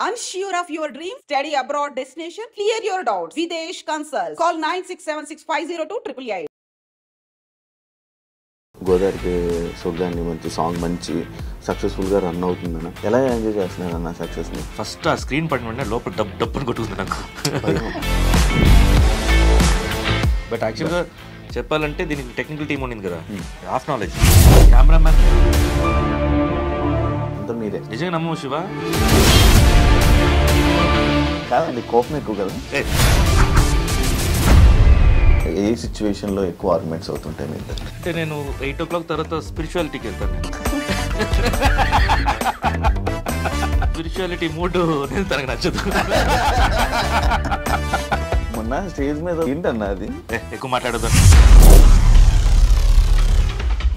Unsure of your dream? Study abroad destination? Clear your doubts. Videsh Consult. Call 9676502888. గోదావరికి సొగ్గాన్ని మంచి song మంచి సక్సెస్ఫుల్గా run అవుతుందన్న ఎలా ఎంజాయ్ చేస్తున్నారన్న సక్సెస్ని? ఫస్ట్ ఆ స్క్రీన్ పడిన వెంటనే లోపల డబ్బుని కొట్టుకుంది నాకు. బట్ యాక్చువల్గా చెప్పాలంటే దీనికి టెక్నికల్ టీం ఉండింది కదా, హాఫ్ నాలెడ్జ్ కెమెరామ్యాన్ అంతా మీరే. నిజంగా నమ్ము శివ. కాదండి, కోపం ఎక్కువ కదా. ఏ సిచ్యువేషన్లో ఎక్కువ ఆర్గ్యుమెంట్స్ అవుతుంటాయి మీకు? అంటే నేను 8 o'clock తర్వాత స్పిరిచువాలిటీకి వెళ్తాను. నేను స్పిరిచువాలిటీ మూడ్ నేను తనకు నచ్చదు. మొన్న స్టేజ్ మీద ఏంటన్నా అది ఎక్కువ మాట్లాడదు.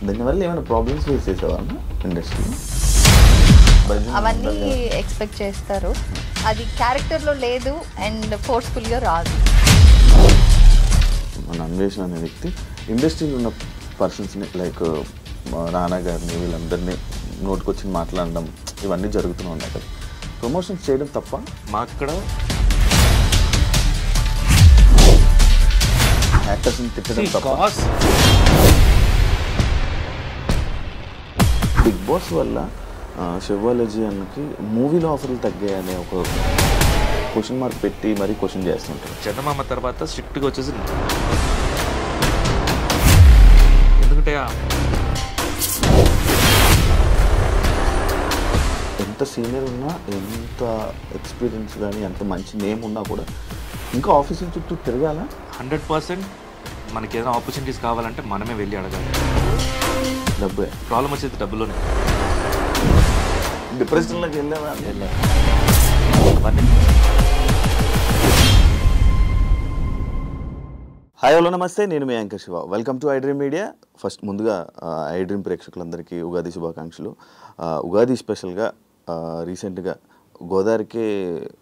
దానివల్ల ఏమైనా ప్రాబ్లమ్స్ ఫేస్ చేసావా ఇండస్ట్రీ? అవన్నీ ఎక్స్పెక్ట్ చేస్తారు, అది క్యారెక్టర్లో లేదు అండ్ ఫోర్స్ఫుల్గా రాదు. మన అన్వేషణ అనే వ్యక్తి ఇండస్ట్రీలో ఉన్న పర్సన్స్ని లైక్ నాన్న గారిని వీళ్ళందరినీ నోటుకొచ్చి మాట్లాడడం ఇవన్నీ జరుగుతూనే ఉన్నాయి కదా. ప్రమోషన్స్ చేయడం తప్ప మా అక్కడ యాక్టర్స్ని తిట్టడం తప్ప. బిగ్ బాస్ వల్ల శివాలజీ అన్నకి మూవీలో ఆఫర్లు తగ్గాయనే ఒక క్వశ్చన్ మార్క్ పెట్టి మరీ క్వశ్చన్ చేస్తుంటారు. చందమామ తర్వాత స్ట్రిక్ట్గా వచ్చేసి ఎందుకంటే ఎంత సీనియర్ ఉన్నా ఎంత ఎక్స్పీరియన్స్ కానీ ఎంత మంచి నేమ్ ఉన్నా కూడా ఇంకా ఆఫీసుల చుట్టూ తిరగాల. 100% మనకి ఏదైనా ఆపర్చునిటీస్ కావాలంటే మనమే వెళ్ళి అడగాలి. డబ్బే ప్రాబ్లం వచ్చేది డబ్బులోనే. డిప్రెషన్లోకి వెళ్ళావా? హాయ్ హలో నమస్తే, నేను మీ anchor Shiva. Welcome to iDream media. First ముందుగా ఐడ్రీమ్ ప్రేక్షకులందరికీ ఉగాది శుభాకాంక్షలు. ఉగాది స్పెషల్గా రీసెంట్గా గోదావరికి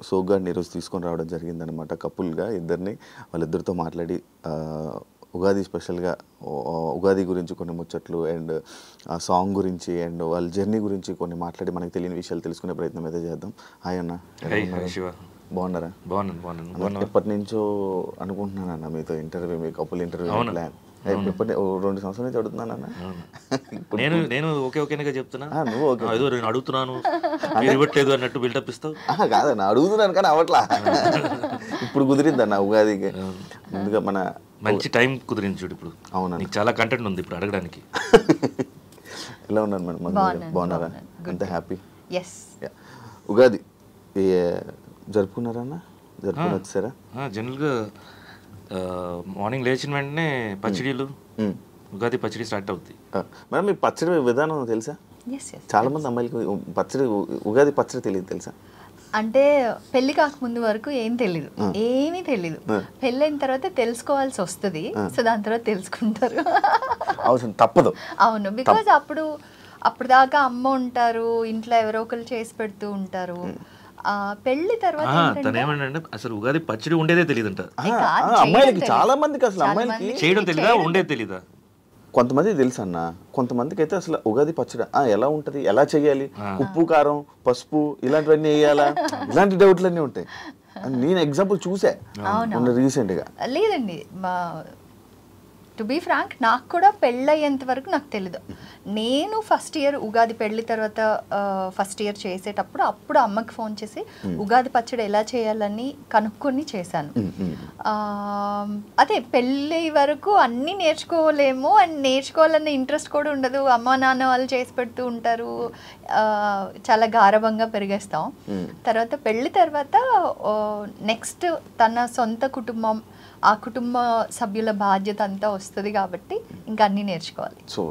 సోగ్గాడిని ఈరోజు తీసుకొని రావడం జరిగిందనమాట. కపుల్గా ఇద్దరిని, వాళ్ళిద్దరితో మాట్లాడి ఉగాది స్పెషల్గా ఉగాది గురించి కొన్ని ముచ్చట్లు అండ్ ఆ సాంగ్ గురించి అండ్ వాళ్ళ జర్నీ గురించి కొన్ని మాట్లాడి మనకు తెలియని విషయాలు తెలుసుకునే ప్రయత్నం అయితే చేద్దాం. హాయ్ అన్న, బాగున్నారా? బాగున్నాను. ఎప్పటి నుంచో అనుకుంటున్నాను అన్న మీతో ఇంటర్వ్యూ, మీ కపుల్ ఇంటర్వ్యూ ప్లాన్. 2 సంవత్సరాల నుంచి అడుగుతున్నాను అన్న. నేను ఓకేగా చెప్తున్నా. నువ్వు ఓకే ఏదో నేను అడుగుతున్నాను ఇవ్వట్లేదు అన్నట్టు బిల్డప్ ఇస్తావు. కాదన్న, అడుగుతున్నాను కానీ అవట్లా. ఇప్పుడు కుదిరిందన్న ఉగాదికి. ముందుగా మన మంచి టైం కుదిరింది చూడు ఇప్పుడు. అవునా, నీకు చాలా కంటెంట్ ఉంది ఇప్పుడు అడగడానికి. ఎలా ఉన్నారు మేడం? బాగున్నారా? అంత హ్యాపీ? ఉగాది జరుపుకున్నారా అన్న? జరుపుకుని వచ్చారా? జనరల్గా మార్నింగ్ లేచిన వెంటనే పచ్చడిలు, ఉగాది పచ్చడి స్టార్ట్ అవుతుంది. మేడం మీ పచ్చడి విధానం తెలుసా? చాలా మంది అమ్మాయిలకి పచ్చడి ఉగాది పచ్చడి తెలియదు తెలుసా? అంటే పెళ్లి కాకముందు వరకు ఏమీ తెలీదు. పెళ్ళైన తర్వాత తెలుసుకోవాల్సి వస్తుంది. సో దాని తర్వాత తెలుసుకుంటారు. అవసరం తప్పదు. అవును, బికాజ్ అప్పుడు దాకా అమ్మ ఉంటారు, ఇంట్లో ఎవరో ఒకరు చేసి పెడుతూ ఉంటారు. పెళ్లి తర్వాత ఏమంటే అసలు ఉగాది పచ్చడి ఉండేదే తెలియదంట అమ్మాయిలకి. చాలా మందికి అసలు అమ్మాయిలకి చేయడం తెలీదా, ఉండేది తెలీదా? కొంతమంది తెలుసు అన్న, కొంతమందికి అయితే అసలు ఉగాది పచ్చడి ఎలా ఉంటది, ఎలా చేయాలి, ఉప్పు కారం పసుపు ఇలాంటివన్నీ వేయాలా, ఇలాంటి డౌట్లన్నీ ఉంటాయి. నేను ఎగ్జాంపుల్ చూసా రీసెంట్ గా. లేదండి, టు బీ ఫ్రాంక్, నాకు కూడా పెళ్ళయ్యేంత వరకు నాకు తెలీదు. నేను ఫస్ట్ ఇయర్ ఉగాది పెళ్ళి తర్వాత ఫస్ట్ ఇయర్ చేసేటప్పుడు అప్పుడు అమ్మకి ఫోన్ చేసి ఉగాది పచ్చడి ఎలా చేయాలని కనుక్కొని చేశాను. అదే పెళ్ళి వరకు అన్నీ నేర్చుకోలేము అండ్ నేర్చుకోవాలన్న ఇంట్రెస్ట్ కూడా ఉండదు. అమ్మ నాన్న వాళ్ళు చేసి పెడుతూ ఉంటారు, చాలా గారభంగా పెరిగేస్తాం. తర్వాత పెళ్ళి తర్వాత నెక్స్ట్ తన సొంత కుటుంబం, ఆ కుటుంబ సభ్యుల బాధ్యత అంతా వస్తుంది కాబట్టి ఇంకా అన్నీ నేర్చుకోవాలి. సో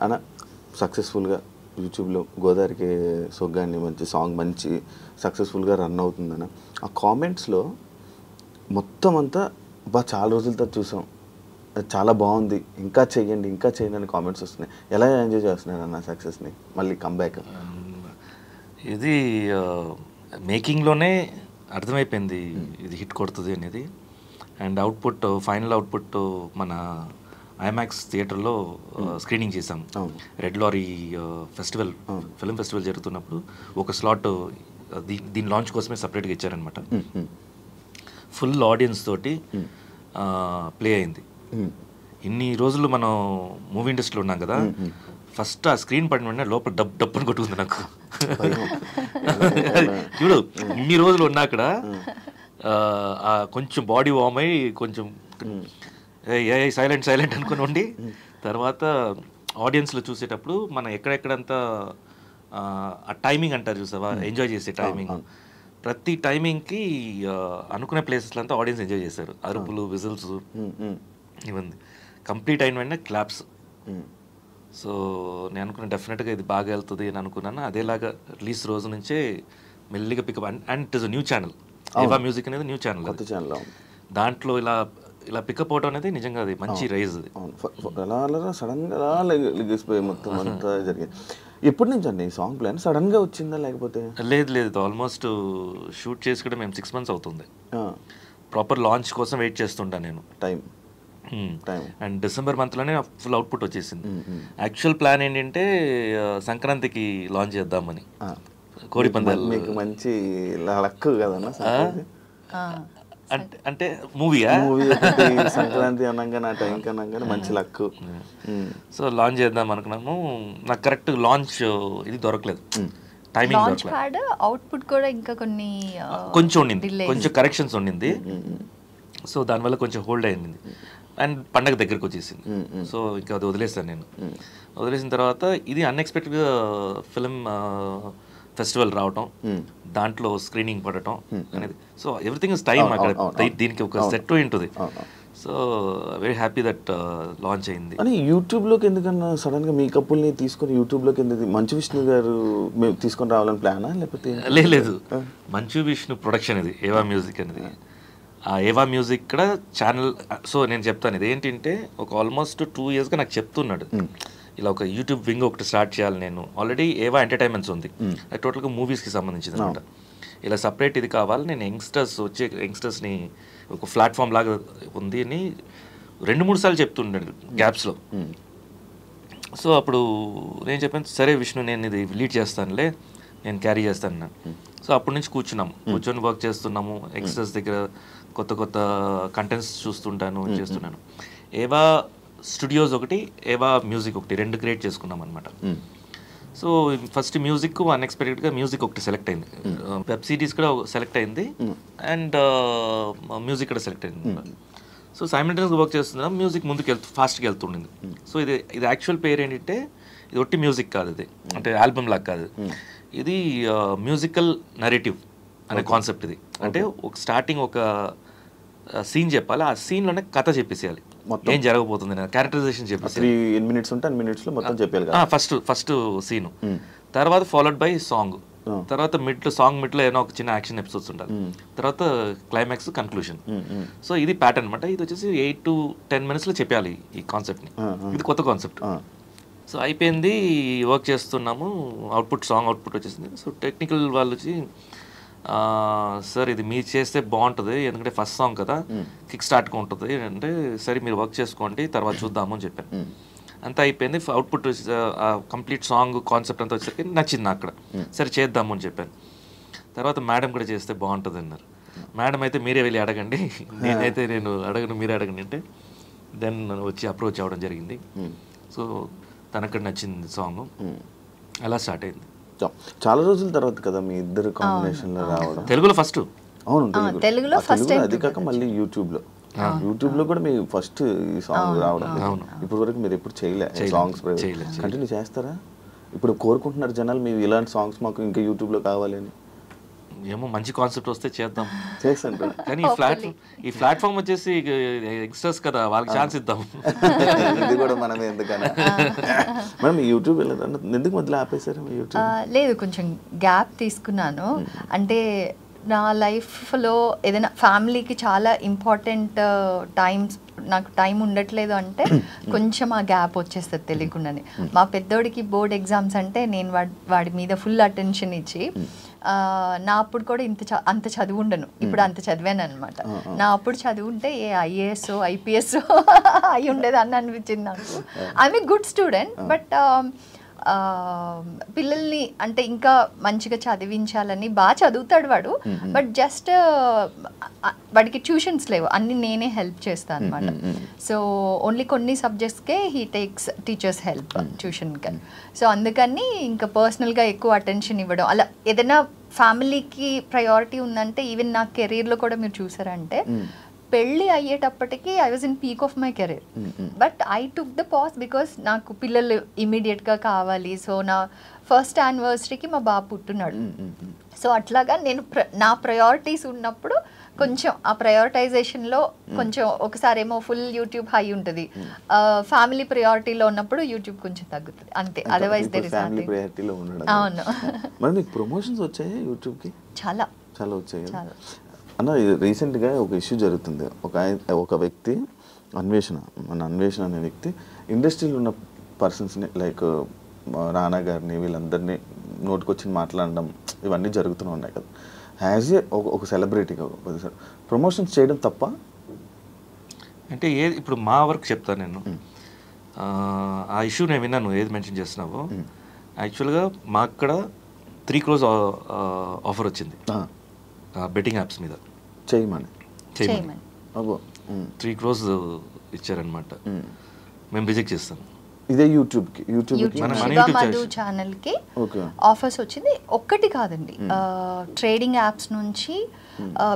అన్న సక్సెస్ఫుల్గా యూట్యూబ్లో గోదావరికి సొగ్గాన్ని మంచి సాంగ్ మంచి సక్సెస్ఫుల్గా రన్ అవుతుందన్న. ఆ కామెంట్స్లో మొత్తం అంతా చాలా రోజుల తర్వాత చూసాం, చాలా బాగుంది, ఇంకా చేయండి అని కామెంట్స్ వస్తున్నాయి. ఎలా ఎంజాయ్ చేస్తున్నారు అన్న సక్సెస్ని, మళ్ళీ కంబ్యాక్? ఇది మేకింగ్లోనే అర్థమైపోయింది ఇది హిట్ కొడుతుంది అనేది. అండ్ అవుట్పుట్, ఫైనల్ అవుట్పుట్ మన ఐమాక్స్ థియేటర్లో స్క్రీనింగ్ చేసాం. Red lorry festival film festival జరుగుతున్నప్పుడు ఒక స్లాట్ దీని లాంచ్ కోసమే సపరేట్గా ఇచ్చారనమాట. ఫుల్ ఆడియన్స్ తోటి ప్లే అయింది. ఇన్ని రోజులు మనం మూవీ ఇండస్ట్రీలో ఉన్నాం కదా, ఫస్ట్ ఆ స్క్రీన్ పడిన వెంటనే లోపల డబ్బుని కొట్టుకుంది నాకు. చూడు ఇన్ని రోజులు ఉన్నా అక్కడ కొంచెం బాడీ వార్మ్ అయ్యి కొంచెం సైలెంట్ అనుకుని ఉండి, తర్వాత ఆడియన్స్లో చూసేటప్పుడు మనం ఎక్కడెక్కడంతా ఆ టైమింగ్ అంటారు చూసావా, ఎంజాయ్ చేసే టైమింగ్, ప్రతి టైమింగ్కి అనుకునే ప్లేసెస్లో అంతా ఆడియన్స్ ఎంజాయ్ చేశారు. అరుపులు, విజిల్స్ ఇవన్నీ కంప్లీట్ అయిన వెంటనే క్లాప్స్. సో నేను అనుకున్న డెఫినెట్గా ఇది బాగా వెళ్తుంది అని అనుకున్నాను. అదేలాగా రిలీజ్ రోజు నుంచే మెల్లిగా pickup. And it is new channel, ఏవా మ్యూజిక్ అనేది న్యూ ఛానల్. దాంట్లో ఇలా పికప్ అవడం అనేది నిజంగా అది మంచి రైజ్. అది అలా సడన్గా లెగిసిపోయి మొత్తం అంతా జరిగింది. ఎప్పటి నుంచి అండి ఈ సాంగ్ ప్లాన్? సడన్గా వచ్చిందా లేకపోతే? లేదు, ఆల్మోస్ట్ షూట్ చేసి కూడా మేము 6 months అవుతుంది. ప్రాపర్ లాంచ్ కోసం వెయిట్ చేస్తుంటాను నేను. టైం అండ్ డిసెంబర్ మంత్లోనే ఫుల్ అవుట్పుట్ వచ్చేసింది. యాక్చువల్ ప్లాన్ ఏంటంటే సంక్రాంతికి లాంచ్ చేద్దామని. కోడిపందాలు మీకు మంచి లక్ కదన్నా. అంటే మూవీయా? సంక్రాంతి అనగానే ఆ టైంకి అనగానే మంచి లక్. సో లాంచ్ చేద్దాం అనుకున్నాము. నాకు కరెక్ట్ లాంచ్ ఇది దొరకలేదు, టైమింగ్ దొరకలేదు. అవుట్పుట్ కూడా ఇంకా కొంచెం ఉండింది, కొంచెం కరెక్షన్స్ ఉండింది. సో దానివల్ల కొంచెం హోల్డ్ అయింది. అండ్ పండగ దగ్గరికి వచ్చేసింది. సో ఇంకా అది వదిలేసాను నేను. వదిలేసిన తర్వాత ఇది అన్ఎక్స్పెక్టెడ్గా ఫిలిం ఫెస్టివల్ రావటం, దాంట్లో స్క్రీనింగ్ పడటం అనేది. So everything is time. అక్కడ దీనికి ఒక సెట్ ఉంటుంది. So very happy that launch అయింది. అని యూట్యూబ్లోకి ఎందుకన్నా సడన్గా మీ కప్పుల్ని తీసుకొని యూట్యూబ్లోకి ఎందుకు? మంచు విష్ణు గారు మేము తీసుకొని రావాలని ప్లానా లేకపోతే? లేదు, మంచు విష్ణు ప్రొడక్షన్ ఇది, ఏవా మ్యూజిక్ అనేది. ఆ ఏవా మ్యూజిక్ కూడా ఛానల్. సో నేను చెప్తాను, ఇది ఏంటంటే ఒక ఆల్మోస్ట్ 2 yearsగా నాకు చెప్తున్నాడు ఇలా ఒక యూట్యూబ్ వింగ్ ఒకటి స్టార్ట్ చేయాలి. నేను ఆల్రెడీ ఏవా ఎంటర్టైన్మెంట్స్ ఉంది, అది టోటల్గా మూవీస్కి సంబంధించింది అనమాట. ఇలా సపరేట్ ఇది కావాలి, నేను యంగ్స్టర్స్ని ఒక ప్లాట్ఫామ్ లాగా ఉంది అని 2-3 సార్లు చెప్తుంటాడు గ్యాప్స్లో. సో అప్పుడు నేను చెప్పాను, సరే విష్ణు నేను ఇది లీడ్ చేస్తానులే, నేను క్యారీ చేస్తాను. సో అప్పటి నుంచి కూర్చొని వర్క్ చేస్తున్నాము. యంగ్స్టర్స్ దగ్గర కొత్త కంటెంట్స్ చూస్తుంటాను, చేస్తున్నాను. ఏవా స్టూడియోస్ ఒకటి, ఏవా మ్యూజిక్ ఒకటి, 2 క్రియేట్ చేసుకున్నాం అనమాట. సో ఫస్ట్ మ్యూజిక్ అన్ఎక్స్పెక్టెడ్గా మ్యూజిక్ ఒకటి సెలెక్ట్ అయింది, వెబ్ సిరీస్ కూడా సెలెక్ట్ అయింది, అండ్ మ్యూజిక్ కూడా సెలెక్ట్ అయింది. సో సైమల్టేనియస్గా వర్క్ చేస్తున్నాం. మ్యూజిక్ ముందుకు ఫాస్ట్గా వెళ్తుండింది. సో ఇది యాక్చువల్ పేరు ఏంటంటే, ఇది ఒట్టి మ్యూజిక్ కాదు, ఇది అంటే ఆల్బమ్ లాగా కాదు, ఇది మ్యూజికల్ నరేటివ్ అనే కాన్సెప్ట్. ఇది అంటే ఒక స్టార్టింగ్ ఒక సీన్ చెప్పాలి, ఆ సీన్లోనే కథ చెప్పేసేయాలి, ఏం జరగబోతుంది, క్యారెక్టరైజేషన్ చెప్పేసి 3 minutes ఉంటే 10 minutes మొత్తం చెప్పాలి. ఫస్ట్ సీను, తర్వాత ఫాలోడ్ బై సాంగ్, తర్వాత సాంగ్ మిడ్లో ఏదో ఒక చిన్న యాక్షన్ ఎపిసోడ్స్ ఉండాలి, తర్వాత క్లైమాక్స్, కన్క్లూషన్. సో ఇది ప్యాటర్న్ అనమాట. ఇది వచ్చేసి 8 to 10 minutesలో చెప్పాలి ఈ కాన్సెప్ట్ని. ఇది కొత్త కాన్సెప్ట్. సో అయిపోయింది, వర్క్ చేస్తున్నాము. సాంగ్ అవుట్పుట్ వచ్చేసింది. సో టెక్నికల్ వాళ్ళు వచ్చి, సార్ ఇది మీరు చేస్తే బాగుంటుంది, ఎందుకంటే ఫస్ట్ సాంగ్ కదా, కిక్ స్టార్ట్గా ఉంటుంది అంటే, సరే మీరు వర్క్ చేసుకోండి, తర్వాత చూద్దాము అని చెప్పాను. అంతా అయిపోయింది. అవుట్పుట్ కంప్లీట్ సాంగ్ కాన్సెప్ట్ అంతా వచ్చేసరికి నచ్చింది అక్కడ. సరే చేద్దాము అని చెప్పాను. తర్వాత మేడం కూడా చేస్తే బాగుంటుంది అన్నారు. మేడం అయితే మీరే వెళ్ళి అడగండి, నేను అడగను, మీరే అడగండి అంటే దెన్ వచ్చి అప్రోచ్ అవ్వడం జరిగింది. సో తనక్కడ నచ్చింది సాంగ్, అలా స్టార్ట్ అయింది. చాలా రోజుల తర్వాత కదా మీ ఇద్దరు కాంబినేషన్లో రావడం. తెలుగులో ఫస్ట్. అవును, తెలుగులో అది కాక మళ్ళీ యూట్యూబ్లో కూడా మీ ఫస్ట్ ఈ సాంగ్ రావడం. ఇప్పటి వరకు మీరు ఎప్పుడు చేయలే సాంగ్స్, కంటిన్యూ చేస్తారా? ఇప్పుడు కోరుకుంటున్నారు జనాలు, మీరు ఇలాంటి సాంగ్స్ మాకు ఇంకా యూట్యూబ్లో కావాలి అని. ఏమో మంచి కాన్సెప్ట్ వస్తే చేద్దాం, చేస్తాను. కానీ ఈ ప్లాట్ఫామ్ వచ్చేసి యంగ్స్టర్స్ కదా, వాళ్ళకి ఛాన్స్ ఇద్దాం. ఇది కూడా మనమే ఎందుకన్నా. మేడం యూట్యూబ్ ఎందుకు మొదలు ఆపేశారు? లేదు, కొంచెం గ్యాప్ తీసుకున్నాను. అంటే నా లైఫ్లో ఏదైనా ఫ్యామిలీకి చాలా ఇంపార్టెంట్ టైమ్స్ నాకు టైం ఉండట్లేదు అంటే కొంచెం ఆ గ్యాప్ వచ్చేస్తుంది తెలియకుండానే. మా పెద్దోడికి బోర్డ్ ఎగ్జామ్స్ అంటే నేను వాడి మీద ఫుల్ అటెన్షన్ ఇచ్చి నా అప్పుడు కూడా అంత చదువు ఉండను, ఇప్పుడు అంత చదివాను అనమాట. నా అప్పుడు చదువు ఉంటే ఏ ఐఏఎస్ ఐపీఎస్ అయి ఉండేది అని అనిపించింది నాకు. I'm a good student, but పిల్లల్ని అంటే ఇంకా మంచిగా చదివించాలని బాగా చదువుతాడు వాడు, బట్ జస్ట్ వాడికి ట్యూషన్స్ లేవు, అన్ని నేనే హెల్ప్ చేస్తాను అనమాట. సో ఓన్లీ కొన్ని సబ్జెక్ట్స్కే హీ టేక్స్ టీచర్స్ హెల్ప్ ట్యూషన్కి. సో అందుకని ఇంకా పర్సనల్గా ఎక్కువ అటెన్షన్ ఇవ్వడం, అలా ఏదైనా ఫ్యామిలీకి ప్రయారిటీ ఉందంటే ఈవెన్ నా కెరీర్లో కూడా మీరు చూసారంటే పెళ్ళి అయ్యేటప్పటికి I was in peak of my career, but I took the pause because నాకు పిల్లలు ఇమీడియట్గా కావాలి. సో నా ఫస్ట్ యానివర్సరీకి మా బాబు పుట్టున్నాడు. సో అట్లాగా నేను నా ప్రయారిటీస్ ఉన్నప్పుడు కొంచెం ఆ ప్రయారిటైజేషన్లో కొంచెం ఒకసారేమో ఫుల్ యూట్యూబ్ హై ఉంటుంది, ఫ్యామిలీ ప్రయారిటీలో ఉన్నప్పుడు యూట్యూబ్ కొంచెం తగ్గుతుంది అంతే. Otherwise there is nothing. అవును. మరి మీకు ప్రమోషన్స్ వచ్చాయి యూట్యూబ్కి? చాలా చాలా వచ్చాయి అన్న. రీసెంట్గా ఒక ఇష్యూ జరుగుతుంది. ఒక వ్యక్తి అన్వేషణ అనే వ్యక్తి ఇండస్ట్రీలో ఉన్న పర్సన్స్ని లైక్ రానా గారిని వీళ్ళందరినీ నోటుకొచ్చి మాట్లాడడం ఇవన్నీ జరుగుతూనే ఉన్నాయి కదా. యాజ్ ఏ ఒక సెలబ్రిటీగా ప్రమోషన్స్ చేయడం తప్ప అంటే ఇప్పుడు మా వర్క్ చెప్తాను నేను. ఆ ఇష్యూ నేను విన్నాను ఏది మెన్షన్ చేస్తున్నావో. యాక్చువల్గా మాకు అక్కడ 3 crores ఆఫర్ వచ్చింది బెట్టింగ్ యాప్స్ మీద చేయమని. 3 crores ఇచ్చారనమాట. మేము రిజెక్ట్ చేస్తాం. ఇదే యూట్యూబ్కి మధు ఛానల్కి ఆఫర్స్ వచ్చింది. ఒక్కటి కాదండి, ట్రేడింగ్ యాప్స్ నుంచి,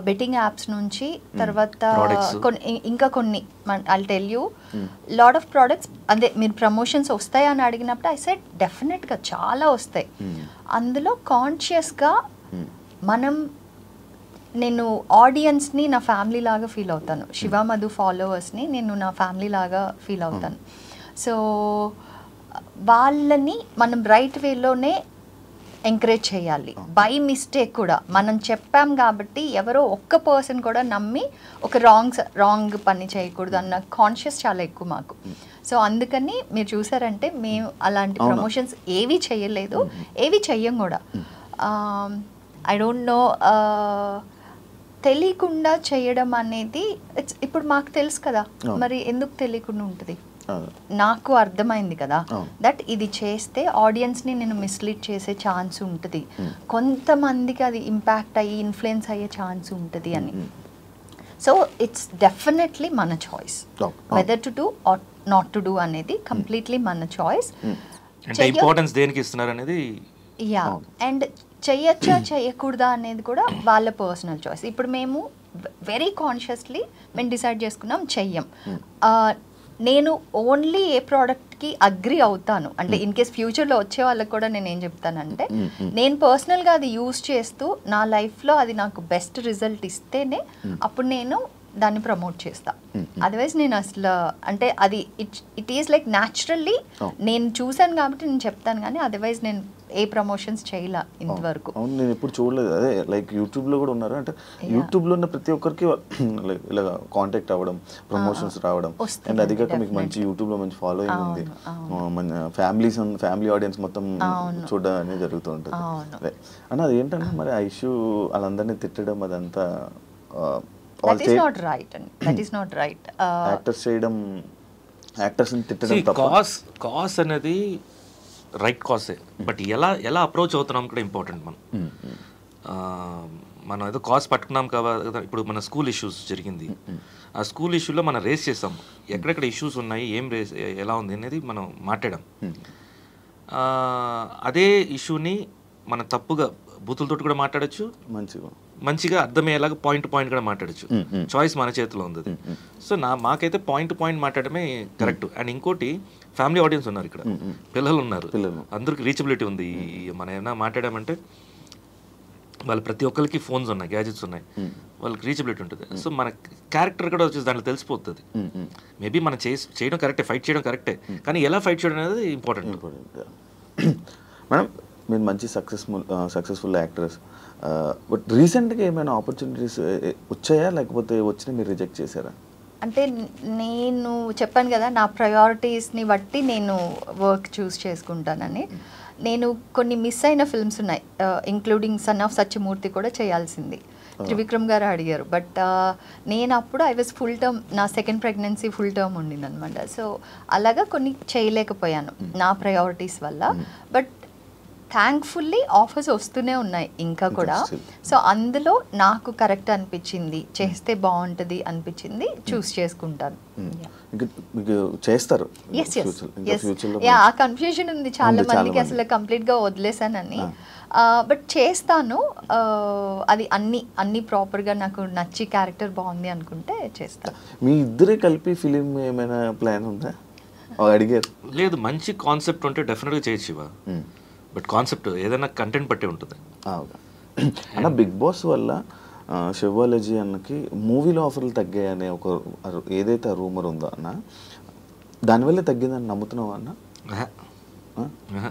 బెట్టింగ్ యాప్స్ నుంచి, తర్వాత ఇంకా కొన్ని I tell you lot of products. అదే మీరు ప్రమోషన్స్ వస్తాయా అని అడిగినప్పుడు ఐ సెడ్ డెఫినెట్గా చాలా వస్తాయి. అందులో కాన్షియస్గా నేను ఆడియన్స్ని నా ఫ్యామిలీ లాగా ఫీల్ అవుతాను, శివ మధు ఫాలోవర్స్ని నేను నా ఫ్యామిలీ లాగా ఫీల్ అవుతాను. సో వాళ్ళని మనం రైట్ వేలోనే ఎంకరేజ్ చేయాలి. బై మిస్టేక్ కూడా మనం చెప్పాం కాబట్టి ఎవరో ఒక్క పర్సన్ కూడా నమ్మి ఒక రాంగ్ పని చేయకూడదు అన్న కాన్షియస్ చాలా ఎక్కువ మాకు. సో అందుకని మీరు చూసారంటే మేము అలాంటి ప్రమోషన్స్ ఏవి చేయలేదు, ఏవి చెయ్యం కూడా. ఐ డోంట్ నో, తెలియకుండా చేయడం అనేది ఇప్పుడు మాకు తెలుసు కదా, మరి ఎందుకు తెలియకుండా ఉంటుంది? నాకు అర్థమైంది కదా దట్ ఇది చేస్తే ఆడియన్స్ని నేను మిస్లీడ్ చేసే ఛాన్స్ ఉంటుంది, కొంతమందికి అది ఇంపాక్ట్ అయ్యి ఇన్ఫ్లుయెన్స్ అయ్యే ఛాన్స్ ఉంటుంది అని. సో ఇట్స్ డెఫినెట్లీ మన choice whether to do or not to do అనేది కంప్లీట్లీ మన చాయిస్. ఇంపార్టెన్స్ దేనికి ఇస్తున్నారు అనేది యా, అండ్ చెయ్యొచ్చా చేయకూడదా అనేది కూడా వాళ్ళ పర్సనల్ చాయిస్. ఇప్పుడు మేము వెరీ కాన్షియస్లీ మేము డిసైడ్ చేసుకున్నాం చెయ్యం. నేను ఓన్లీ ఏ ప్రోడక్ట్కి అగ్రి అవుతాను అంటే ఇన్ కేస్ ఫ్యూచర్లో వచ్చే వాళ్ళకి కూడా నేను ఏం చెప్తానంటే, నేను పర్సనల్గా అది యూజ్ చేస్తూ నా లైఫ్లో అది నాకు బెస్ట్ రిజల్ట్ ఇస్తేనే అప్పుడు నేను దాన్ని ప్రమోట్ చేస్తా. అదర్వైజ్ నేను అసలు అంటే అది ఇట్ ఈస్ లైక్ న్యాచురల్లీ నేను చూసాను కాబట్టి నేను చెప్తాను, కానీ అదర్వైజ్ నేను ఏ ప్రమోషన్స్ చేయలే ఇంతవరకు. అవును, నేను ఎప్పుడు చూడలేదు. అదే లైక్ యూట్యూబ్లో కూడా ఉన్నారు అంటే యూట్యూబ్లో ఉన్న ప్రతి ఒక్కరికి లైక్ ఇలా కాంటాక్ట్ అవ్వడం, ప్రమోషన్స్ రావడం, అండ్ అది కాక మీకు మంచి యూట్యూబ్లో మంచి ఫాలోయింగ్ ఉంది, ఫ్యామిలీ ఆడియన్స్ మొత్తం చూడడం అనేది జరుగుతూ ఉంటుంది. అన్న అది ఏంటన్నా మరి ఆ ఇష్యూ వాళ్ళందరినీ తిట్టడం అదంతా that is not right and that is not right. Actors ని తిట్టడం తప్ప. కాస్ అనేది రైట్ కాసే, బట్ ఎలా అప్రోచ్ అవుతున్నాం కూడా ఇంపార్టెంట్. మనం ఏదో కాస్ పట్టుకున్నాం కదా. ఇప్పుడు మన స్కూల్ ఇష్యూస్ జరిగింది, ఆ స్కూల్ ఇష్యూలో మనం రేస్ చేస్తాం, ఎక్కడెక్కడ ఇష్యూస్ ఉన్నాయి, ఏం రేస్ ఎలా ఉంది అనేది మనం మాట్లాడాం. అదే ఇష్యూని మనం తప్పుగా బూతులతో కూడా మాట్లాడచ్చు, మంచిగా అర్థమయ్యేలాగా పాయింట్ కూడా మాట్లాడచ్చు. చాయిస్ మన చేతిలో ఉంది. సో మాకైతే పాయింట్ మాట్లాడమే కరెక్ట్. అండ్ ఇంకోటి ఫ్యామిలీ ఆడియన్స్ ఉన్నారు, ఇక్కడ పిల్లలు ఉన్నారు, అందరికి రీచబిలిటీ ఉంది. మనం ఏమైనా మాట్లాడామంటే వాళ్ళు ప్రతి ఒక్కరికి ఫోన్స్ ఉన్నాయి, గ్యాజెట్స్ ఉన్నాయి, వాళ్ళకి రీచబిలిటీ ఉంటుంది. సో మన క్యారెక్టర్ కూడా వచ్చేసి దాంట్లో తెలిసిపోతుంది. మేబీ మనం చేయడం కరెక్టే, ఫైట్ చేయడం కరెక్టే, కానీ ఎలా ఫైట్ చేయడం అనేది ఇంపార్టెంట్. మేడం మీరు మంచి సక్సెస్ఫుల్ యాక్టర్స్, బట్ రీసెంట్గా ఏమైనా ఆపర్చునిటీస్ వచ్చాయా, లేకపోతే వచ్చినా మీరు రిజెక్ట్ చేశారా? అంటే నేను చెప్పాను కదా, నా ప్రయారిటీస్ని బట్టి నేను వర్క్ చూస్ చేసుకుంటానని. నేను కొన్ని మిస్ అయిన ఫిల్మ్స్ ఉన్నాయి, ఇంక్లూడింగ్ సన్ ఆఫ్ సత్యమూర్తి కూడా చేయాల్సింది. త్రివిక్రమ్ గారు అడిగారు, బట్ నేను అప్పుడు ఐ వాజ్ ఫుల్ టర్మ్, నా సెకండ్ ప్రెగ్నెన్సీ ఫుల్ టర్మ్ ఉండింది అనమాట. సో అలాగా కొన్ని చేయలేకపోయాను నా ప్రయారిటీస్ వల్ల. బట్ థ్యాంక్ఫుల్లీ ఆఫర్స్ వస్తూనే ఉన్నాయి ఇంకా కూడా. సో అందులో నాకు కరెక్ట్ అనిపించింది, చేస్తే బాగుంటుంది అనిపించింది, చూస్ చేసుకుంటాను. చేస్తారు. ఆ కన్ఫ్యూజన్ ఉంది చాలా మందికి, అసలు కంప్లీట్గా వదిలేసానని. బట్ చేస్తాను, అది అన్ని ప్రాపర్గా నాకు నచ్చి క్యారెక్టర్ బాగుంది అనుకుంటే చేస్తాను. మీ ఇద్దరే కలిపి ఫిలిం ఏమైనా ప్లాన్ ఉందా? అడిగారు. లేదు, మంచి కాన్సెప్ట్ ఉంటే డెఫినెట్గా చేయొచ్చు. బట్ కాన్సెప్ట్ ఏదైనా కంటెంట్ బట్టి ఉంటుంది అన్న. బిగ్ బాస్ వల్ల శివాలజీ అన్నకి మూవీలో ఆఫర్లు తగ్గాయనే ఒక ఏదైతే రూమర్ ఉందో అన్న, దానివల్లే తగ్గిందని నమ్ముతున్నావా అన్న?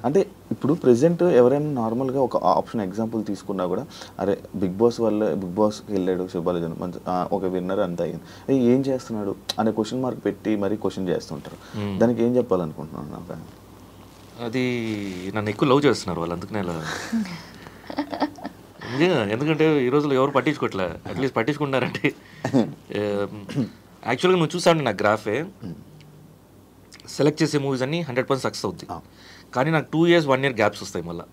అంటే ఇప్పుడు ప్రెసెంట్ ఎవరైనా నార్మల్గా ఒక ఆప్షన్ ఎగ్జాంపుల్ తీసుకున్నా కూడా, అరే బిగ్ బాస్ వల్ల బిగ్ బాస్కి వెళ్ళాడు శివాలజీ మంచి ఒక విన్నర్ అంత అయింది, ఏం చేస్తున్నాడు అనే క్వశ్చన్ మార్క్ పెట్టి మరీ క్వశ్చన్ చేస్తుంటారు. దానికి ఏం చెప్పాలనుకుంటున్నాను నాకు? అది నన్ను ఎక్కువ లవ్ చేస్తున్నారు వాళ్ళు, అందుకనే అలా. ఎందుకంటే ఈ రోజుల్లో ఎవరు పట్టించుకోవట్లే, అట్లీస్ట్ పట్టించుకుంటున్నారంటే. యాక్చువల్గా నువ్వు చూసావు నా గ్రాఫే, సెలెక్ట్ చేసే మూవీస్ అన్ని 100% సక్సెస్ అవుతాయి. కానీ నాకు 2 years 1 year గ్యాప్స్ వస్తాయి మళ్ళీ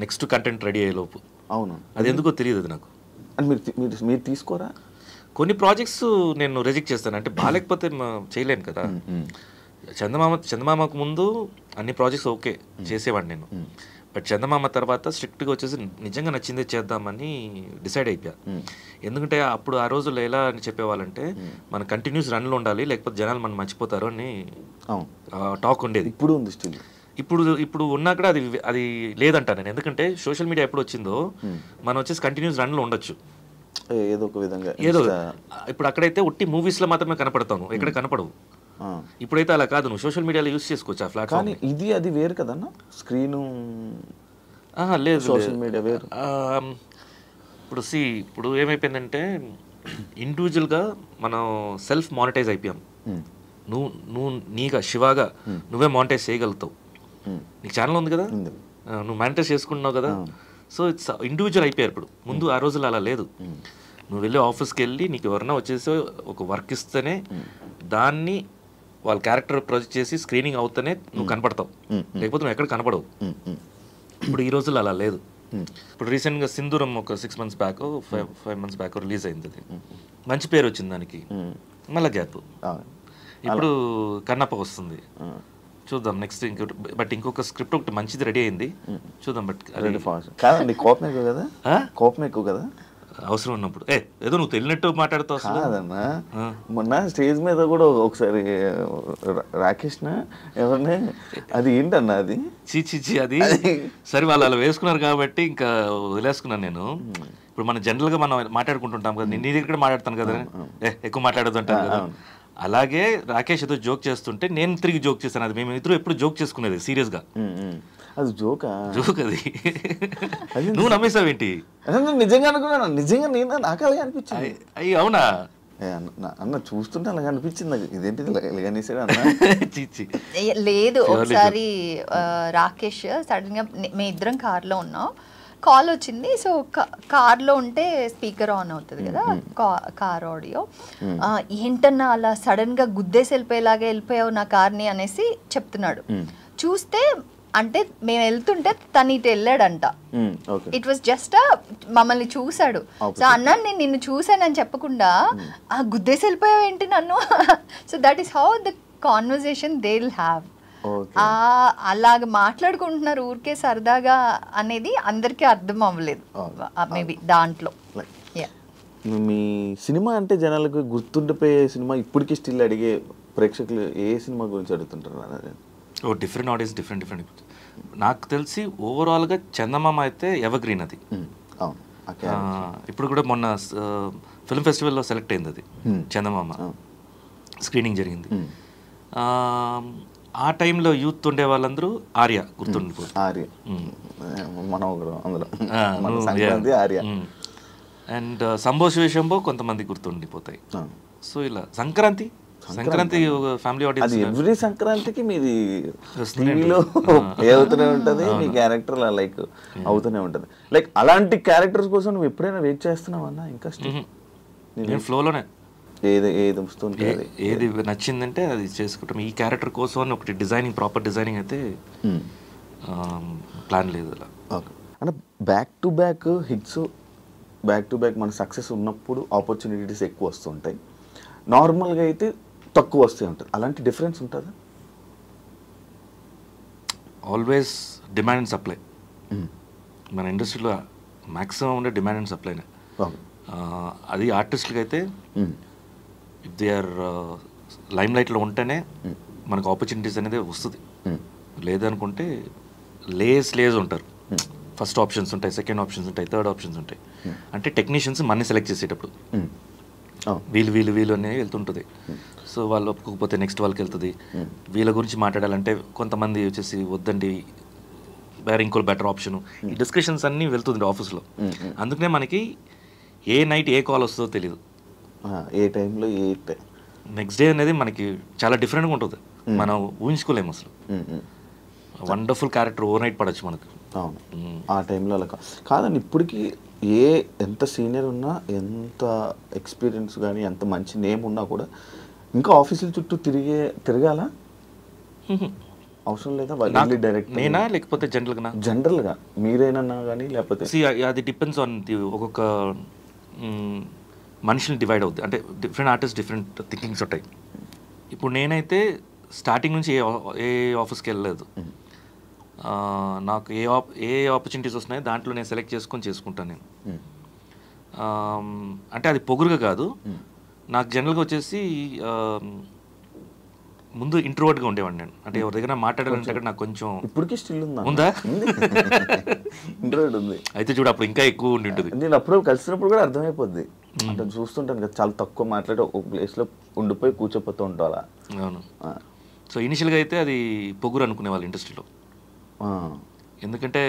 నెక్స్ట్ కంటెంట్ రెడీ అయ్యే లోపు. అవును, అది ఎందుకో తెలియదు అది నాకు. మీరు తీసుకోరా? కొన్ని ప్రాజెక్ట్స్ నేను రిజెక్ట్ చేస్తాను, అంటే బాగాలేకపోతే చేయలేను కదా. చందమామకు ముందు అన్ని ప్రాజెక్ట్స్ ఓకే చేసేవాడిని నేను. బట్ చందమామ తర్వాత స్ట్రిక్ట్గా వచ్చేసి నిజంగా నచ్చిందే చేద్దామని డిసైడ్ అయిపోయా. ఎందుకంటే అప్పుడు ఆ రోజుల్లో ఎలా అని చెప్పేవాళ్ళంటే, మన కంటిన్యూస్ రన్లో ఉండాలి, లేకపోతే జనాలు మనం మర్చిపోతారు అని టాక్ ఉండేది. ఇప్పుడు ఉంది స్టిల్. ఇప్పుడు ఉన్నా కూడా అది లేదంటా నేను. ఎందుకంటే సోషల్ మీడియా ఎప్పుడు వచ్చిందో మనం వచ్చేసి కంటిన్యూస్ రన్లో ఉండొచ్చు ఏదో ఒక విధంగా. ఇప్పుడు అక్కడైతే ఉట్టి మూవీస్లో మాత్రమే కనపడతాను, ఎక్కడ కనపడవు. ఇప్పుడైతే అలా కాదు, నువ్వు సోషల్ మీడియాలో యూస్ చేసుకోవచ్చు ఆ ప్లాట్ఫామ్. ఇది అది వేరు కదన్నా, స్క్రీన్ లేదు సోషల్ మీడియా వేరు. ఇప్పుడు ఏమైపోయిందంటే, ఇండివిజువల్గా మనం సెల్ఫ్ మానిటైజ్ అయిపోయాం. నువ్వు నీగా శివాగా నువ్వే మానిటైజ్ చేయగలుగుతావు. నీకు ఛానల్ ఉంది కదా, నువ్వు మానిటైజ్ చేసుకుంటున్నావు కదా. సో ఇట్స్ ఇండివిజువల్ అయిపోయారు ఇప్పుడు. ముందు ఆ రోజుల్లో అలా లేదు. నువ్వు వెళ్ళి ఆఫీస్కి వెళ్ళి నీకు ఎవరన్నా వచ్చేసి ఒక వర్క్ ఇస్తేనే దాన్ని వాళ్ళ క్యారెక్టర్ ప్రొజెక్ట్ చేసి స్క్రీనింగ్ అవుతూనే నువ్వు కనపడతావు, లేకపోతే నువ్వు ఎక్కడ కనపడవు. ఇప్పుడు ఈ రోజుల్లో అలా లేదు. ఇప్పుడు రీసెంట్గా సింధూరం ఒక 6 months back 5 months back release అయింది. అది మంచి పేరు వచ్చింది దానికి, మళ్ళీ గ్యాప్. ఇప్పుడు కన్నప్ప వస్తుంది, చూద్దాం నెక్స్ట్. బట్ ఇంకొక స్క్రిప్ట్ ఒకటి మంచిది రెడీ అయింది, చూద్దాం. బట్ కాదండి, కోపం ఎక్కువ కదా, కోపం ఎక్కువ కదా అవసరం ఉన్నప్పుడు. ఏదో నువ్వు తెలియనట్టు మాట్లాడుతావు కాదన్నా. మొన్న స్టేజ్ మీద కూడా ఒకసారి రాకేష్ ఎవరిని, అది ఏంటన్నా అది చీచి అది సరే వాళ్ళు అలా వేసుకున్నారు కాబట్టి ఇంకా వదిలేసుకున్నాను నేను. ఇప్పుడు మనం జనరల్గా మనం మాట్లాడుకుంటుంటాం కదా, నీ దగ్గర కూడా మాట్లాడతాను కదా, ఎక్కువ మాట్లాడొద్దంటాను కదా. అలాగే రాకేష్ ఏదో జోక్ చేస్తుంటే నేను తిరిగి జోక్ చేశాను. అది మేము ఇద్దరు ఎప్పుడు జోక్ చేసుకునేది సీరియస్గా. అది జోక్ అది నువ్వు నమ్మేసావేంటి? నిజంగా అనుకున్నాను, నిజంగా నేను నాకు అలాగే అనిపించింది. అయ్యి అవునా అన్న, చూస్తుంటే అలాగే అనిపించింది నాకు. ఇదేంటిది ఇలాగనేసాడు అన్న. చీచి లేదు. ఒకసారి రాకేష్ సడన్ గా మేము ఇద్దరం కార్లో ఉన్నాం, కాల్ వచ్చింది. సో కార్లో ఉంటే స్పీకర్ ఆన్ అవుతుంది కదా, కార్ ఆడియో. ఏంటన్నా అలా సడన్ గా గుద్దేసి వెళ్ళిపోయావు నా కార్ని అనేసి చెప్తున్నాడు. చూస్తే అంటే మేము వెళ్తుంటే తను ఇటు వెళ్ళాడంట. ఇట్ వాస్ జస్ట్ మమ్మల్ని చూసాడు. సో అన్నా నేను నిన్ను చూసానని చెప్పకుండా గుద్దేసి వెళ్ళిపోయావు ఏంటి నన్ను. So that is how the conversation they will have. అలాగ మాట్లాడుకుంటున్నారు ఊరికే సరదాగా అనేది అందరికీ అర్థం అవ్వలేదు మేబీ దాంట్లో. మీ సినిమా అంటే జనాలకు గుర్తుండిపోయే సినిమా ఇప్పటికీ స్టిల్ అడిగే ప్రేక్షకులు ఏ సినిమా గురించి అడుగుతుంటారు? Different audience, different. నాకు తెలిసి ఓవరాల్గా చందమామ అయితే ఎవర్ గ్రీన్. అది ఇప్పుడు కూడా మొన్న ఫిల్మ్ ఫెస్టివల్లో సెలెక్ట్ అయింది అది చందమామ, స్క్రీనింగ్ జరిగింది. ఆ టైంలో యూత్ ఉండే వాళ్ళందరూ ఆర్య గుర్తుండిపోతుంది. అండ్ సంభోష విషయంలో కొంతమంది గుర్తుండిపోతాయి. సో ఇలా సంక్రాంతి ఫ్యామిలీ అది ఆడియన్స్ ఎవ్రీ సంక్రాంతికి మీది వస్తూనే టీవీలో అవుతూనే ఉంటుంది, మీ క్యారెక్టర్ లైక్ అవుతూనే ఉంటుంది. లైక్ అలాంటి క్యారెక్టర్స్ కోసం నువ్వు ఎప్పుడైనా వెయిట్ చేస్తున్నావు అన్న? ఇంకా నేను ఫ్లోలోనే ఏది వస్తుంది ఏది నచ్చిందంటే అది చేసుకుంటాం. ఈ క్యారెక్టర్ కోసం అని ఒకటి డిజైనింగ్, ప్రాపర్ డిజైనింగ్ అయితే ప్లాన్ లేదు అలా. ఓకే అంటే back to back hits, back to back మన సక్సెస్ ఉన్నప్పుడు ఆపర్చునిటీస్ ఎక్కువ వస్తుంటాయి, నార్మల్గా అయితే తక్కువ వస్తూ ఉంటుంది. అలాంటి డిఫరెన్స్ ఉంటుందా? Always demand and supply. మన ఇండస్ట్రీలో మ్యాక్సిమం ఉండే డిమాండ్ అండ్ సప్లైనే. అది ఆర్టిస్టులకి అయితే ఇఫ్ దే ఆర్ లైమ్ లైట్లో ఉంటేనే మనకు ఆపర్చునిటీస్ అనేది వస్తుంది. లేదనుకుంటే లేస్ ఉంటారు. ఫస్ట్ ఆప్షన్స్ ఉంటాయి, సెకండ్ ఆప్షన్స్ ఉంటాయి, థర్డ్ ఆప్షన్స్ ఉంటాయి. అంటే టెక్నీషియన్స్ మన్ని సెలెక్ట్ చేసేటప్పుడు వీళ్ళు అనేవి వెళ్తుంటుంది. సో వాళ్ళు ఒప్పుకోకపోతే నెక్స్ట్ వాళ్ళకి వెళ్తుంది. వీళ్ళ గురించి మాట్లాడాలంటే కొంతమంది వచ్చేసి వద్దండి, వేరే ఇంకో బెటర్ ఆప్షన్, ఈ డిస్కషన్స్ అన్నీ వెళ్తుంది ఆఫీస్లో. అందుకనే మనకి ఏ నైట్ ఏ కాల్ వస్తుందో తెలియదు, ఏ టైంలో నెక్స్ట్ డే అనేది మనకి చాలా డిఫరెంట్గా ఉంటుంది. మనం ఊహించుకోలేము అసలు. వండర్ఫుల్ క్యారెక్టర్ ఓవర్ నైట్ పడవచ్చు మనకు. అవును, ఆ టైంలో అలా కాదండి. ఇప్పటికీ ఎంత సీనియర్ ఉన్నా, ఎంత ఎక్స్పీరియన్స్ కానీ, ఎంత మంచి నేమ్ ఉన్నా కూడా ఇంకా ఆఫీసుల చుట్టూ తిరగాల అవసరం లేదా? డైరెక్ట్ నేనా లేకపోతే జనరల్గా మీరేనన్నా కానీ లేకపోతే అది డిపెండ్స్ ఆన్ ది ఒక్కొక్క మనుషులు డివైడ్ అవుతుంది. అంటే డిఫరెంట్ ఆర్టిస్ట్ డిఫరెంట్ థింకింగ్స్ ఉంటాయి. ఇప్పుడు నేనైతే స్టార్టింగ్ నుంచి ఏ ఆఫీస్కి వెళ్ళలేదు. నాకు ఏ ఆపర్చునిటీస్ వస్తున్నాయో దాంట్లో నేను సెలెక్ట్ చేసుకుంటాను నేను. అంటే అది పొగురుగా కాదు. నాకు జనరల్గా వచ్చేసి ముందు ఇంట్రోవర్ట్గా ఉండేవాడిని నేను. అంటే ఎవరి దగ్గర మాట్లాడాలంటే నాకు కొంచెం ఇప్పటికీ స్టిల్ ఉందా ఇంట్రోవర్ట్ ఉంది. అయితే చూడు అప్పుడు ఇంకా ఎక్కువ ఉండి ఉంటుంది. నేను అప్పుడు కలిసినప్పుడు కూడా అర్థమైపోద్ది. అంటే చూస్తుంటాను కదా, చాలా తక్కువ మాట్లాడి ఒక ప్లేస్లో ఉండిపోయి కూర్చోపోతూ ఉంటాలా. అవును. సో ఇనిషియల్గా అయితే అది పొగురు అనుకునే వాళ్ళు ఇండస్ట్రీలో. ఎందుకంటే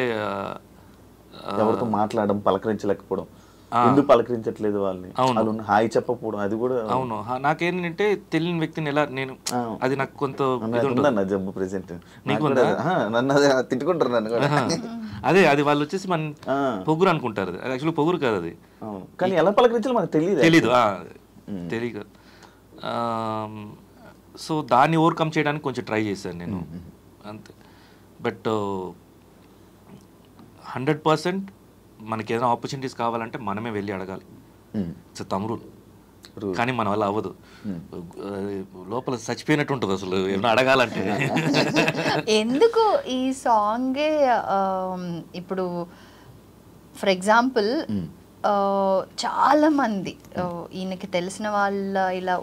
ఎవరితో మాట్లాడడం, పలకరించలేకపోవడం, ఎందుకు పలకరించట్లేదు వాళ్ళని, అవును హాయ్ చెప్పకపోవడం, అది కూడా. అవును, నాకేంటంటే తెలియని వ్యక్తిని ఎలా నేను, అది నాకు కొంత జబ్బు ప్రెసెంట్ నన్ను తిట్టుకుంటారు నన్ను కూడా. అదే అది వాళ్ళు వచ్చేసి మన పొగురు అనుకుంటారు. అది యాక్చువల్లీ పొగురు కాదు అది. కానీ ఎలా పలకరించాలో మనకు తెలియదు. సో దాన్ని ఓవర్కమ్ చేయడానికి కొంచెం ట్రై చేశాను నేను అంతే. బట్ 100% మనకి ఏదైనా ఆపర్చునిటీస్ కావాలంటే మనమే వెళ్ళి అడగాలి. ఇట్స్ తమ్ముడు, కానీ మన వల్ల అవ్వదు. లోపల చచ్చిపోయినట్టు ఉంటుంది అసలు ఏమైనా అడగాలంటే. ఎందుకు ఈ సాంగే ఇప్పుడు ఫర్ ఎగ్జాంపుల్ చాలా మంది ఈయనకి తెలిసిన వాళ్ళ ఇలా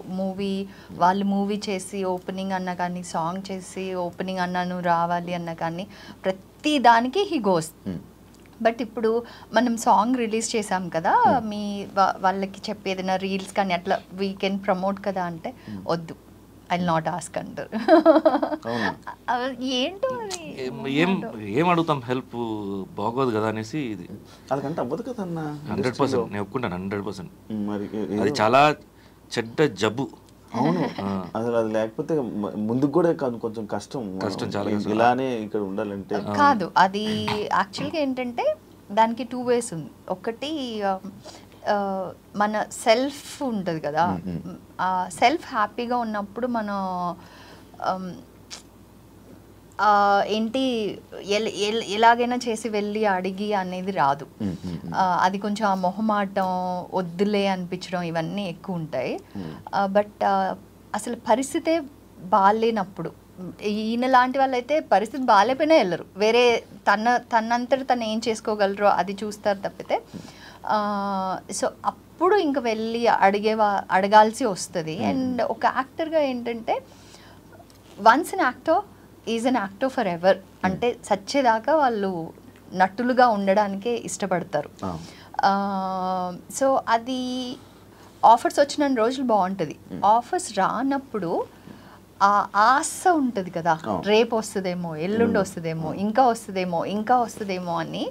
వాళ్ళు మూవీ చేసి ఓపెనింగ్ అన్నా కానీ, సాంగ్ చేసి ఓపెనింగ్ అన్నాను రావాలి అన్నా కానీ, ప్రతి దానికి హీ గోస్. బట్ ఇప్పుడు మనం సాంగ్ రిలీజ్ చేసాం కదా, మీ వాళ్ళకి చెప్పేదైనా రీల్స్ కానీ అట్లా వీ కెన్ ప్రమోట్ కదా అంటే వద్దు, ఐ విల్ నాట్ ఆస్క్ అంటారు. ఏంటో ఏం అడుగుతాం, హెల్ప్ బాగోదు కదా అనేసి. ఇది అలాగంటే అవ్వదు కదన్నా. 100% నేను ఒప్పుకుంటాను. 100% అది చాలా చెడ్డ జబ్బు. అవును, అసలు అది లేకపోతే ముందుకు కూడా కొంచెం కష్టం, చాలా ఇలానే ఇక్కడ ఉండాలంటే కాదు. అది యాక్చువల్గా ఏంటంటే దానికి 2 ways ఉంది. ఒకటి మన సెల్ఫ్ ఉంటుంది కదా, సెల్ఫ్ హ్యాపీగా ఉన్నప్పుడు మనం ఏంటి ఎలాగైనా చేసి వెళ్ళి అడిగి అనేది రాదు. అది కొంచెం ఆ మొహమాటం, వద్దులే అనిపించడం ఇవన్నీ ఎక్కువ ఉంటాయి. బట్ అసలు పరిస్థితే బాగాలేనప్పుడు, ఈయన లాంటి వాళ్ళు అయితే పరిస్థితి బాగాలేపోయినా వెళ్ళరు, వేరే తనంతట తను ఏం చేసుకోగలరో అది చూస్తారు తప్పితే. సో అప్పుడు ఇంక వెళ్ళి అడగాల్సి వస్తుంది. అండ్ ఒక యాక్టర్గా ఏంటంటే once an actor is an actor for ever. అంటే సచ్చేదాకా వాళ్ళు నటులుగా ఉండడానికే ఇష్టపడతారు. సో అది ఆఫర్స్ వచ్చిన రోజులు బాగుంటుంది. ఆఫర్స్ రానప్పుడు ఆ ఆశ ఉంటుంది కదా, రేపు వస్తుందేమో, ఎల్లుండి వస్తుందేమో, ఇంకా వస్తుందేమో అని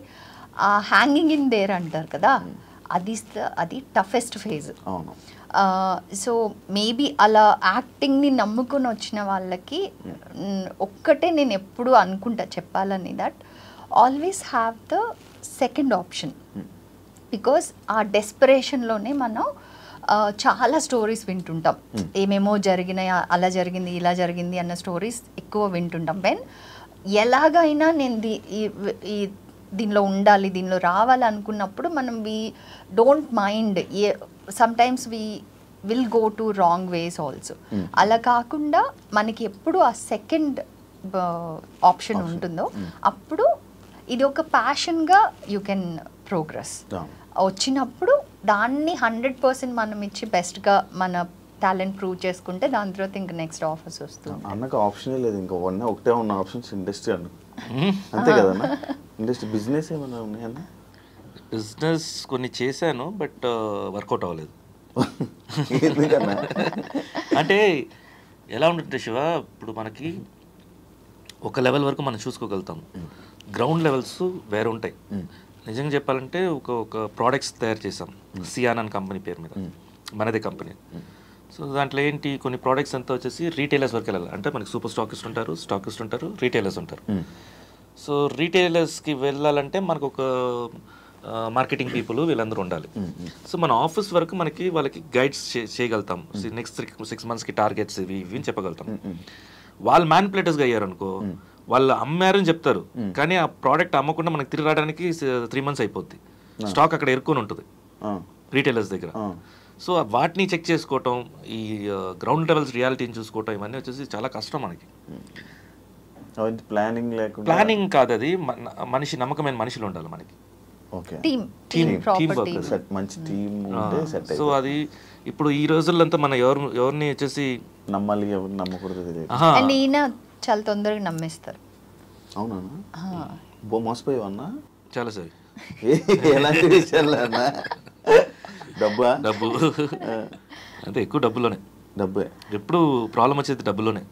ఆ హ్యాంగింగ్ ఇన్ దేర్ అంటారు కదా, అది టఫెస్ట్ ఫేజ్. సో మేబీ అలా యాక్టింగ్ని నమ్ముకొని వచ్చిన వాళ్ళకి ఒక్కటే నేను ఎప్పుడు అనుకుంటా చెప్పాలని, that always have the second option. Because ఆ డెస్పరేషన్లోనే మనం చాలా స్టోరీస్ వింటుంటాం, ఏమేమో జరిగినాయి, అలా జరిగింది ఇలా జరిగింది అన్న స్టోరీస్ ఎక్కువ వింటుంటాం. వెన్ ఎలాగైనా నేను దీనిలో ఉండాలి, దీనిలో రావాలి అనుకున్నప్పుడు మనం we don't mind, sometimes we will go to wrong ways also. అలా కాకుండా మనకి ఎప్పుడు ఆ సెకండ్ ఆప్షన్ ఉంటుందో అప్పుడు ఇది ఒక ప్యాషన్గా యూ కెన్ ప్రోగ్రెస్. వచ్చినప్పుడు దాన్ని 100% మనం ఇచ్చి బెస్ట్గా మన టాలెంట్ ప్రూవ్ చేసుకుంటే దాని తర్వాత ఇంకా నెక్స్ట్ ఆఫర్స్ వస్తుంది. అన్నకు ఆప్షనే లేదు, ఇంకా ఒకటే ఉన్న ఆప్షన్స్ ఇండస్ట్రీ అన్న, అంతే కదన్నా? ఇండస్ట్రీ బిజినెస్ ఏమైనా ఉన్నాయన్న? బిజినెస్ కొన్ని చేశాను, బట్ వర్కౌట్ అవ్వలేదు. అంటే ఎలా ఉంటుంది శివ, ఇప్పుడు మనకి ఒక లెవెల్ వరకు మనం చూసుకోగలుగుతాం, గ్రౌండ్ లెవెల్స్ వేరే ఉంటాయి. నిజంగా చెప్పాలంటే ఒక ప్రోడక్ట్స్ తయారు చేసాం సియాన్ అని కంపెనీ పేరు మీద, మనదే కంపెనీ. సో దాంట్లో ఏంటి, కొన్ని ప్రోడక్ట్స్ అంతా వచ్చేసి రీటైలర్స్ వరకు వెళ్ళాలి. అంటే మనకి సూపర్ స్టాకిస్ట్ ఉంటారు, రీటైలర్స్ ఉంటారు. సో రీటైలర్స్కి వెళ్ళాలంటే మనకు ఒక మార్కెటింగ్ పీపుల్ వీళ్ళందరూ ఉండాలి. సో మన ఆఫీస్ వరకు వాళ్ళకి గైడ్స్ చేయగలుగుతాం, నెక్స్ట్ 6 monthsకి టార్గెట్స్ ఇవి అని చెప్పగలుగుతాం. వాళ్ళు మ్యానిపులేటర్స్గా అయ్యారనుకో, వాళ్ళు అమ్మారని చెప్తారు, కానీ ఆ ప్రోడక్ట్ అమ్మకుండా మనకి తిరిగి రావడానికి 3 months అయిపోద్ది. స్టాక్ అక్కడ ఎరుకొని ఉంటుంది రీటైలర్స్ దగ్గర. సో వాటిని చెక్ చేసుకోవటం, ఈ గ్రౌండ్ లెవెల్స్ రియాలిటీని చూసుకోవటం, ఇవన్నీ వచ్చేసి చాలా కష్టం మనకి. ప్లానింగ్ కాదు అది, మనిషి నమ్మకమైన మనుషులు ఉండాలి మనకి. సో అది ఇప్పుడు ఈ రోజుల్లో మనం ఎవరిని వచ్చేసి నమ్మాలి, ఎవరు నమ్మకూడదు తెలియదు. ఈయన చాలా తొందరగా నమ్మేస్తారు. అవునా? మోసపోయావన్నా చాలా సార్. ఎలాంటి విషయాలు అన్నా? డబ్బు అంతే, ఎక్కువ డబ్బులోనే. డబ్బే ఎప్పుడు ప్రాబ్లం వచ్చేది డబ్బులోనే.